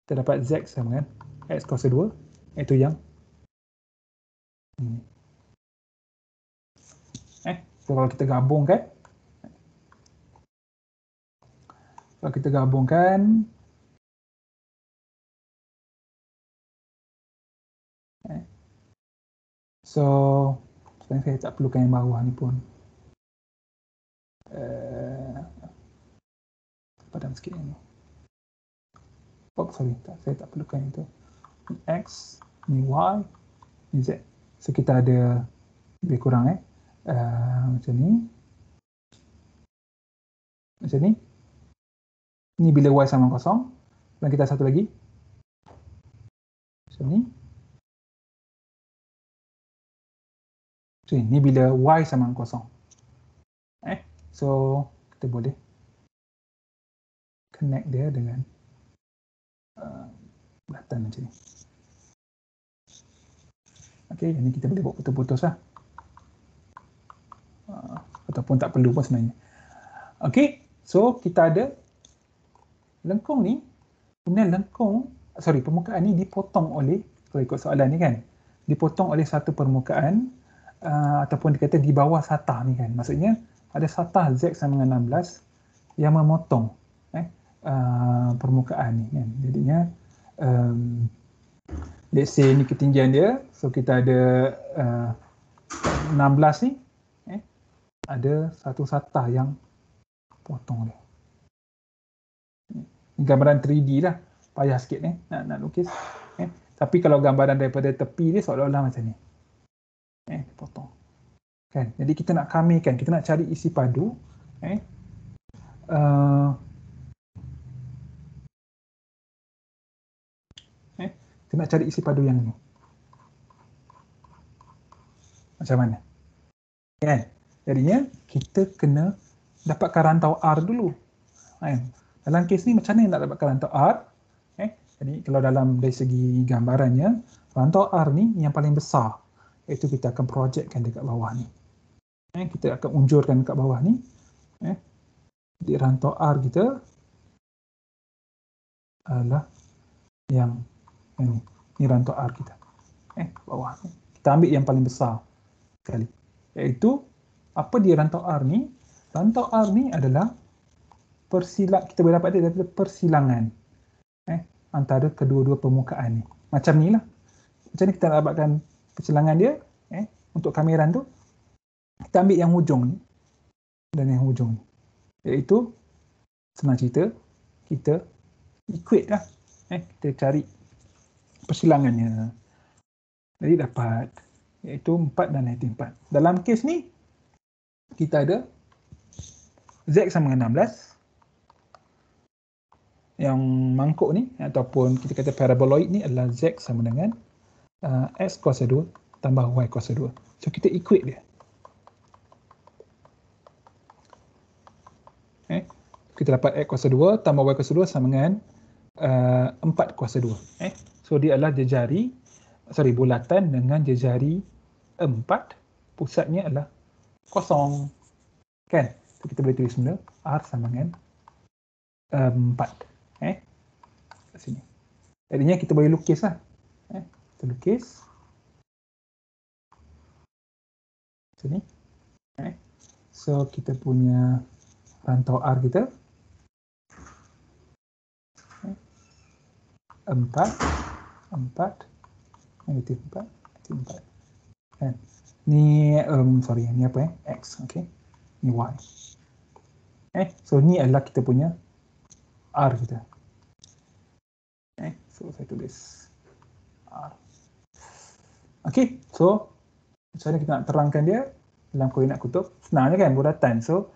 kita dapat Z sama dengan X kuasa 2. Iaitu yang so kalau kita gabungkan, so sebenarnya saya tak perlukan yang bawah ni pun. Padam sikit yang ni. Saya tak perlukan itu. X, ni Y, ni Z. So kita ada lebih kurang macam ni. Macam ni. Ni bila Y sama kosong. Dan kita satu lagi. Macam ni. So ni bila Y sama kosong. So kita boleh connect dia dengan bulatan macam ni. Okay, ini kita boleh buat putus-putus lah. Ataupun walaupun tak perlu pun sebenarnya. Okey, so kita ada lengkung ni, kemudian permukaan ni dipotong oleh, kalau ikut soalan ni kan, dipotong oleh satu permukaan ataupun dikata di bawah satah ni kan. Maksudnya ada satah Z sama dengan 16 yang memotong permukaan ni kan. Jadinya let's say ni ketinggian dia, so kita ada 16 ni, ada satu satah yang potong dia. Ini gambaran 3D lah, payah sikit nak lukis. Tapi kalau gambaran daripada tepi dia seolah-olah macam ni. Potong. Kan? Jadi kita nak kamikan, kita nak cari isi padu. Kita nak cari isi padu yang ni. Macam mana? Kan? Jadinya kita kena dapatkan rantau R dulu. Dalam kes ni macam mana nak dapatkan rantau R? Jadi kalau dalam dari segi gambarannya, rantau R ni yang paling besar, iaitu kita akan projekkan dekat bawah ni. Kita akan unjurkan dekat bawah ni. Di rantau R kita adalah yang ni. Ni rantau R kita. Bawah ni. Kita ambil yang paling besar sekali. Iaitu apa dia rantau R ni? Rantau R ni adalah kita boleh dapat dia daripada persilangan antara kedua-dua permukaan ni. Macam ni lah. Macam ni kita nak dapatkan persilangan dia untuk kameran tu. Kita ambil yang hujung ni dan yang hujung ni. Iaitu senang cerita, kita equate lah. Kita cari persilangannya. Jadi dapat iaitu 4 dan negatif 4. Dalam kes ni kita ada Z sama dengan 16. Yang mangkuk ni ataupun kita kata paraboloid ni adalah Z sama dengan X kuasa 2 tambah Y kuasa 2. So kita equate dia. Kita dapat X kuasa 2 tambah Y kuasa 2 sama dengan 4 kuasa 2. So dia adalah bulatan dengan jejari 4, pusatnya adalah kosong. Kan? So kita boleh tulis benda R sama dengan 4. Kat sini. Jadinya kita boleh lukis lah. Kita lukis. Sini. So kita punya rantau R kita. 4, negatif 4, negatif 4. Ni, ni apa X, okay. Ni Y. So ni adalah kita punya R kita. So saya tulis R. Okay, so macam mana kita nak terangkan dia dalam koordinat kutub? Senang je kan, bulatan. So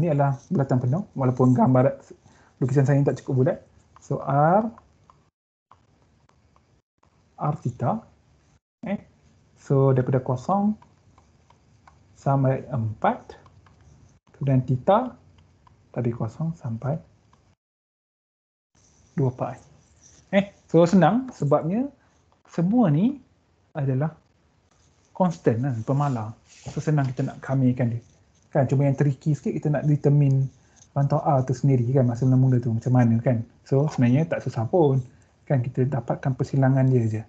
ni adalah bulatan penuh, walaupun gambar lukisan saya tak cukup bulat. So R theta. So daripada kosong sampai 4, kemudian theta dari kosong sampai 2 pi. So senang sebabnya semua ni adalah constant lah, pemalar. So senang kita nak kamikan dia. Kan cuma yang tricky sikit kita nak determine rantau R tu sendiri kan masa mula-mula tu macam mana kan. So sebenarnya tak susah pun. Kan kita dapatkan persilangan dia je.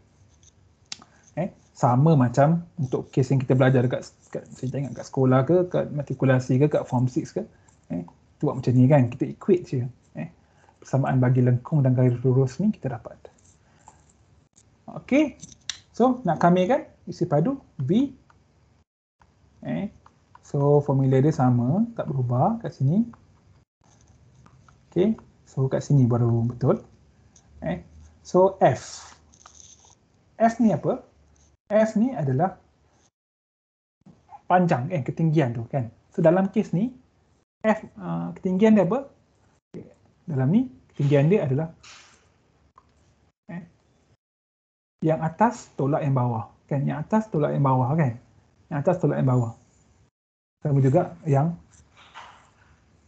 Sama macam untuk kes yang kita belajar saya ingat kat sekolah ke, kat matrikulasi ke, kat form 6 ke. Tu buat macam ni kan, kita equate je. Persamaan bagi lengkung dan garis lurus ni kita dapat. Okey. So nak kamikan isi padu B. So formula dia sama, tak berubah kat sini. Okey. So kat sini baru betul. So F. F ni apa? F ni adalah panjang ketinggian tu kan. So dalam kes ni F ketinggian dia apa? Dalam ni ketinggian dia adalah yang atas tolak yang bawah kan, yang atas tolak yang bawah kan, yang atas tolak yang bawah sama juga yang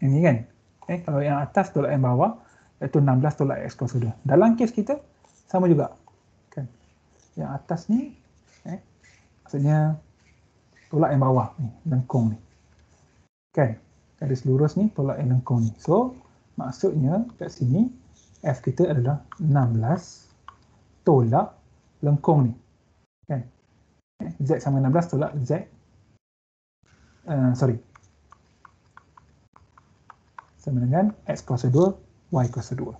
ini kan. Kalau yang atas tolak yang bawah iaitu 16 tolak X kuasa 2. Dalam kes kita sama juga kan, yang atas ni maksudnya tolak yang bawah ni, lengkung ni Kan? Garis lurus ni tolak yang lengkung ni. So, maksudnya kat sini F kita adalah 16 tolak lengkung ni. Kan? Z sama 16 tolak Z. Sama dengan X kuasa 2, Y kuasa 2.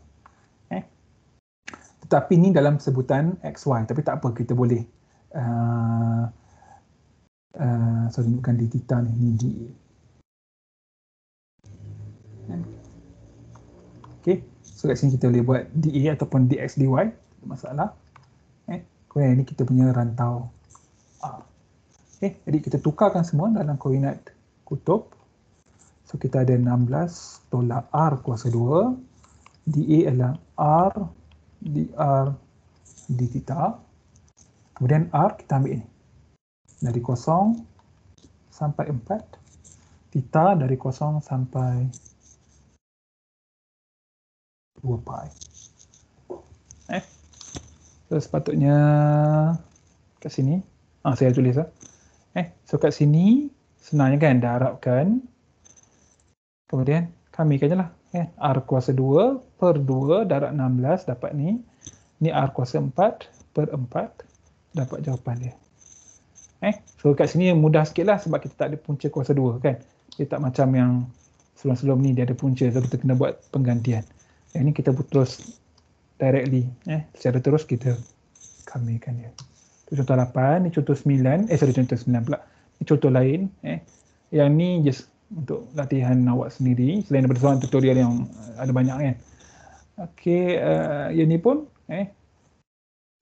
Tetapi ni dalam sebutan XY. Tapi tak apa, kita boleh bukan di theta ni di. Okay, so kat sini kita boleh buat dA ataupun dx dy, tak masalah. Kemudian ini kita punya rantau R. Okay, jadi kita tukarkan semua dalam koordinat kutub. So kita ada 16 tolak R kuasa 2, dA adalah R dr d theta. Kemudian R kita ambil ni. Dari 0 sampai 4. Theta dari 0 sampai 2 pi. So sepatutnya kat sini. Saya tulis lah. So kat sini senangnya kan dah harapkan. Kemudian kamikan je lah. R kuasa 2 per 2 darab 16 dapat ni. Ni R kuasa 4 per 4 dapat jawapan dia. So kat sini mudah sikit lah sebab kita tak ada punca kuasa 2 kan. Dia tak macam yang sebelum-sebelum ni dia ada punca. So kita kena buat penggantian. Yang ni kita terus directly. Secara terus kita kamikan dia. Itu contoh 8, ni contoh 9. Contoh 9 pula. Ni contoh lain. Yang ni just untuk latihan awak sendiri. Selain daripada soalan tutorial yang ada banyak kan. Okey, yang ni pun.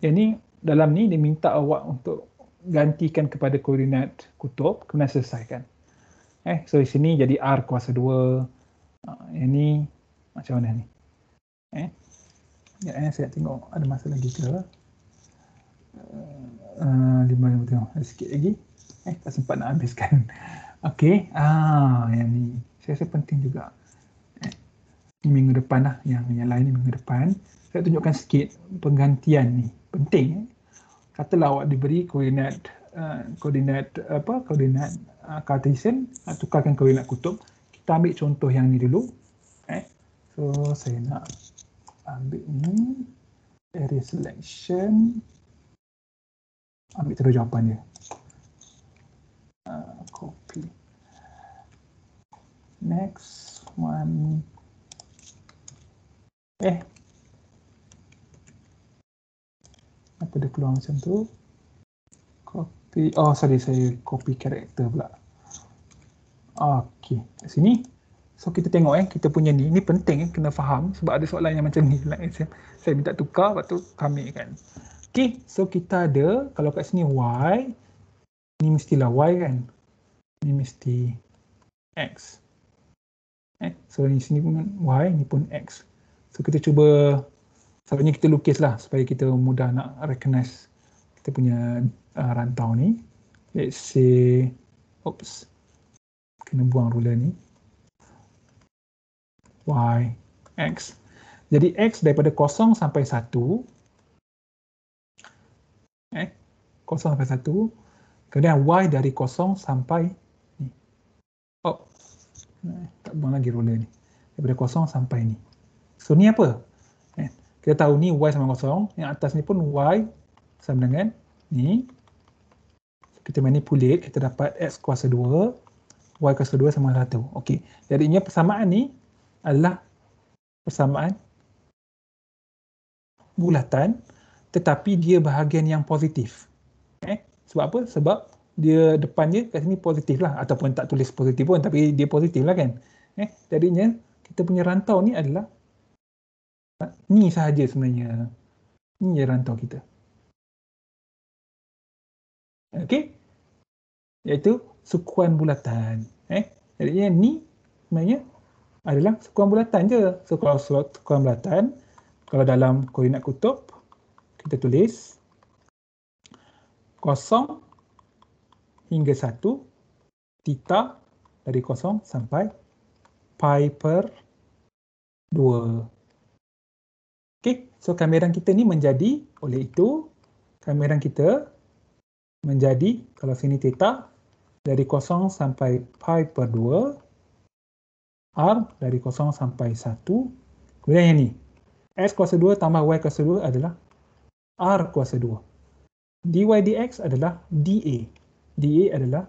Yang ni dalam ni dia minta awak untuk gantikan kepada koordinat kutub. Kemudian selesaikan. So di sini jadi R kuasa 2. Yang ni macam mana ni? Saya tengok ada masa lagi ke? 5 tengok ada sikit lagi. Tak sempat nak habiskan. Okey, yang ni saya rasa penting juga. Ni minggu depan lah, yang lain ni minggu depan. Saya tunjukkan sikit penggantian ni. Penting. Katalah awak diberi koordinat Cartesian, tukarkan koordinat kutub. Kita ambil contoh yang ni dulu. So saya nak ambil ni area selection, ambil terus jawapan dia. Copy. Next one. Apa dia keluar macam tu? Copy. Sorry, saya copy karakter pula. Okey, kat sini. So kita tengok kita punya ni penting kena faham sebab ada soalan yang macam ni. Saya minta tukar, lepas tu kami kan. Okey, so kita ada, kalau kat sini Y, ni mestilah Y kan. Ni mesti X. So ni sini pun Y, ni pun X. So kita cuba, selalunya kita lukis lah supaya kita mudah nak recognize kita punya rantau ni. Let's say, kena buang ruler ni. Y, X. Jadi X daripada 0 sampai 1. 0 sampai 1. Kemudian Y dari 0 sampai ni. Tak buang lagi ruler ni. Daripada 0 sampai ni. So ni apa? Kita tahu ni Y sama 0. Yang atas ni pun Y sama dengan ni. Kita manipulate, kita dapat X kuasa 2. Y kuasa 2 sama 1. Okey. Jadinya persamaan ni adalah persamaan bulatan tetapi dia bahagian yang positif. Sebab apa? Sebab dia depannya kat sini positif lah, ataupun tak tulis positif pun tapi dia positif lah kan. Jadinya kita punya rantau ni adalah ni sahaja sebenarnya. Ni je rantau kita. Okey? Iaitu sukuan bulatan. Jadinya ni sebenarnya adalah sukuan bulatan je. So kalau sukuan bulatan, kalau dalam koordinat kutub, kita tulis 0 hingga 1, theta dari 0 sampai pi per 2. Okey, so kameran kita ni menjadi, oleh itu, kameran kita menjadi, kalau sini theta, dari 0 sampai pi per 2, R dari 0 sampai 1. Kemudian yang ni. X kuasa 2 tambah Y kuasa 2 adalah R kuasa 2. dy dx adalah dA. dA adalah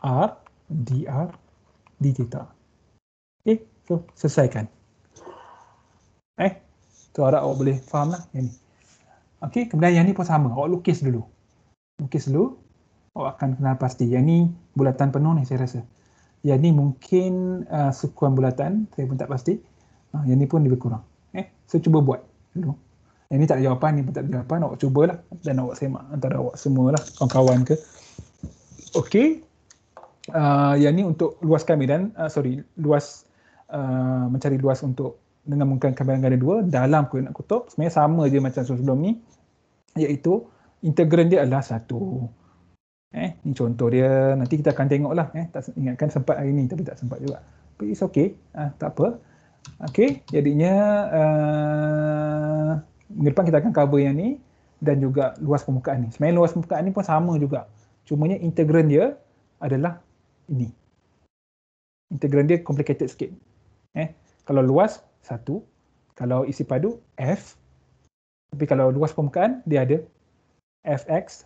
R dr d theta. Okay, so selesaikan. So harap awak boleh faham lah yang ni. Okay, kemudian yang ni pun sama. Awak lukis dulu. Lukis dulu. Awak akan kenal pasti. Yang ni bulatan penuh ni saya rasa. Yang ni mungkin sukuan bulatan. Saya pun tak pasti. Yang ni pun lebih kurang. So cuba buat dulu. Yang ni tak ada jawapan. Ni pun tak ada jawapan. Awak cubalah. Dan awak semak antara awak semualah. Kawan-kawan ke. Okay. Yang ni untuk luaskan medan. Luas. Mencari luas untuk dengan menggunakan medan ganda 2 dalam koordinat kutub. Sebenarnya sama je macam sebelum ni, iaitu integran dia adalah 1. Ni contoh dia, nanti kita akan tengoklah. Tak ingatkan sempat hari ni tapi tak sempat juga. But it's okay, tak apa. Okay, jadinya minggu depan kita akan cover yang ni dan juga luas permukaan ni. Sebenarnya luas permukaan ni pun sama juga. Cumanya integran dia adalah ini. Integran dia complicated sikit. Kalau luas 1, kalau isi padu F, tapi kalau luas permukaan dia ada Fx,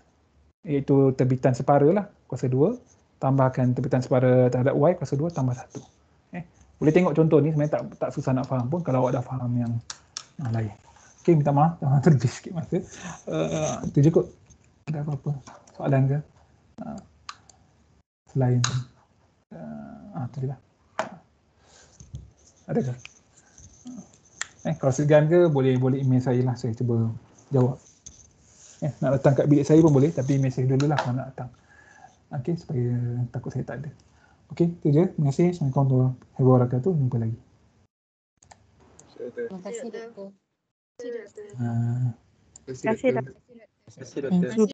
iaitu terbitan separa lah, kuasa 2, tambahkan terbitan separa terhadap Y, kuasa 2 tambah 1. Boleh tengok contoh ni, sebenarnya tak susah nak faham pun kalau awak dah faham yang lain. Okay, minta maaf, terlebih sikit masa. Itu je kot. Ada apa-apa soalan ke? Selain tu je lah. Adakah? Kalau segan ke, boleh email saya lah, saya cuba jawab. Nak datang kat bilik saya pun boleh, tapi email saya dulu lah kalau nak datang. Okay, supaya takut saya tak ada. Okay, itu je. Terima kasih. Assalamualaikum warahmatullahi wabarakatuh. Jumpa lagi. Terima kasih, Doktor. Terima kasih, Doktor.